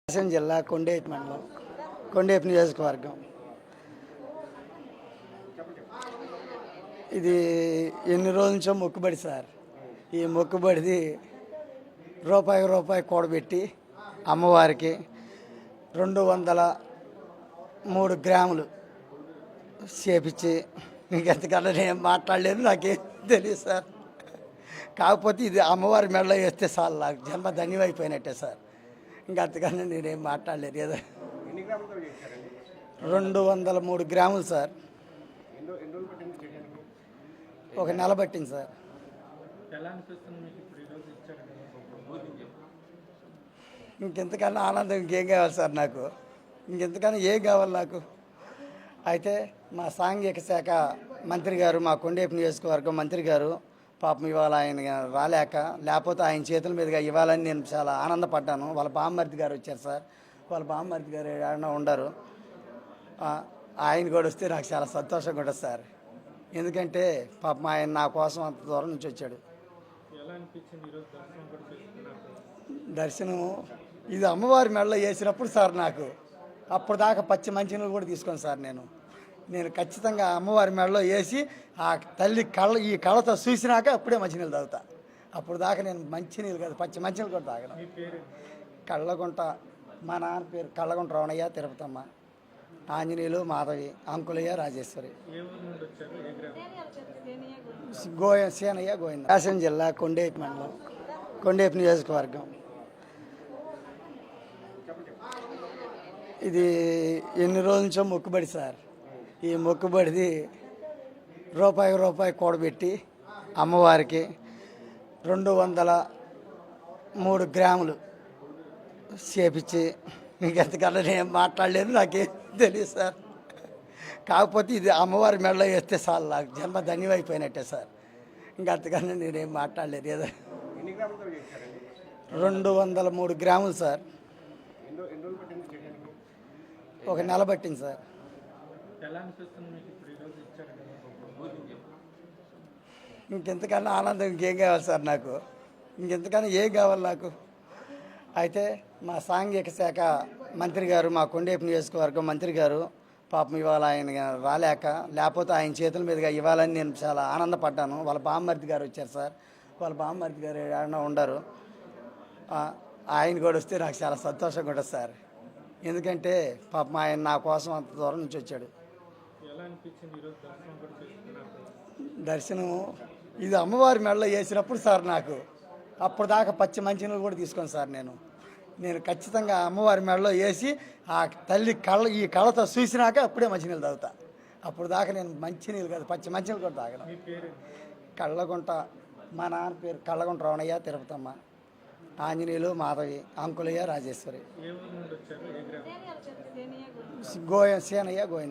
ప్రకాశం జిల్లా కొండేపి మండలం కొండేపి నియోజకవర్గం. ఇది ఎన్ని రోజుల నుంచో మొక్కుబడి సార్. ఈ మొక్కుబడిది రూపాయి కూడబెట్టి అమ్మవారికి 203 గ్రాములు చేపించి ఇంకెంతకన్నా నేను మాట్లాడలేను, నాకేం తెలియదు సార్. కాకపోతే ఇది అమ్మవారి మెడలో వేస్తే చాలు, నాకు జన్మ ధన్యమైపోయినట్టే సార్. ఇంకంతకన్నా నేనేం మాట్లాడలేదు. ఏదో 203 గ్రాములు సార్. ఒక నెల పట్టింది సార్. ఇంకెంతకన్నా ఆనందం ఇంకేం కావాలి సార్ నాకు? ఇంకెంతకన్నా ఏం కావాలి నాకు? అయితే మా సాంఘిక శాఖ మంత్రి గారు, మా కొండేపి నియోజకవర్గం మంత్రి గారు పాపం ఇవాళ ఆయన లేకపోతే ఆయన చేతుల మీదుగా ఇవ్వాలని నేను చాలా ఆనందపడ్డాను. వాళ్ళ బామ్మర్ది గారు వచ్చారు సార్. వాళ్ళ బామ్మర్ది గారు ఏమన్నా ఉండరు, ఆయన కూడా వస్తే నాకు చాలా సంతోషంగా ఉంటుంది సార్. ఎందుకంటే పాపం ఆయన నా కోసం అంత దూరం నుంచి వచ్చాడు. దర్శనం ఇది అమ్మవారి మెడలో వేసినప్పుడు సార్, నాకు అప్పుడు దాకా పచ్చి మంచినీళ్ళు కూడా తీసుకోను సార్. నేను ఖచ్చితంగా అమ్మవారి మెడలో వేసి ఆ తల్లి ఈ కళ్ళతో చూసినాక అప్పుడే మంచినీళ్ళు తాగుతా. అప్పుడు దాకా నేను మంచినీళ్ళు కాదు, పచ్చి మంచినీళ్ళు కూడా తాగను. కళ్ళగుంట, మా నాన్న పేరు కళ్ళగుంట రమణయ్య, తిరుపతమ్మ, ఆంజనేయులు, మాధవి, అంకులయ్య, రాజేశ్వరి. సేనయ్య గోవింద. ప్రకాశం జిల్లా కొండేపి మండలం కొండేపి నియోజకవర్గం. ఇది ఎన్ని రోజుల నుంచో మొక్కుబడి సార్. ఈ మొక్కుబడిది రూపాయి కూడబెట్టి అమ్మవారికి 203 గ్రాములు చేపించి ఇంకెంతకన్నా నేను మాట్లాడలేను, నాకేం తెలియదు సార్. కాకపోతే ఇది అమ్మవారి మెడలో వేస్తే చాలు, నాకు జన్మ ధన్యమైపోయినట్టే సార్. ఇంకంతకన్నా నేనేం మాట్లాడలేదు. ఏదో 203 గ్రాములు సార్. ఒక నెల పట్టింది సార్. ఇంకెంతకన్నా ఆనందం ఇంకేం కావాలి సార్ నాకు? ఇంకెంతకన్నా ఏం కావాలి నాకు? అయితే మా సాంఘిక శాఖ మంత్రి గారు, మా కొండేపి నియోజకవర్గం మంత్రి గారు పాపం ఇవాళ ఆయన లేకపోతే ఆయన చేతుల మీదుగా ఇవ్వాలని నేను చాలా ఆనందపడ్డాను. వాళ్ళ బామ్మర్ది గారు వచ్చారు సార్. వాళ్ళ బామ్మర్ది గారు ఏమన్నా ఉండరు, ఆయన కూడా వస్తే నాకు చాలా సంతోషంగా ఉంటుంది సార్. ఎందుకంటే పాపం ఆయన నా కోసం అంత దూరం నుంచి వచ్చాడు. దర్శనం ఇది అమ్మవారి మెడలో వేసినప్పుడు సార్, నాకు అప్పుడు దాకా పచ్చి మంచినీళ్ళు కూడా తీసుకోను సార్. నేను ఖచ్చితంగా అమ్మవారి మెడలో వేసి ఆ తల్లి ఈ కళ్ళతో చూసినాక అప్పుడే మంచినీళ్ళు తాగుతా. అప్పుడు దాకా నేను మంచినీళ్ళు కాదు, పచ్చి మంచినీళ్ళు కూడా తాగను. కళ్ళగుంట, మా నాన్న పేరు కళ్ళగుంట రమణయ్య, తిరుపతమ్మ, ఆంజనేయులు, మాధవి, అంకులయ్య, రాజేశ్వరి. సేనయ్య గోవింద.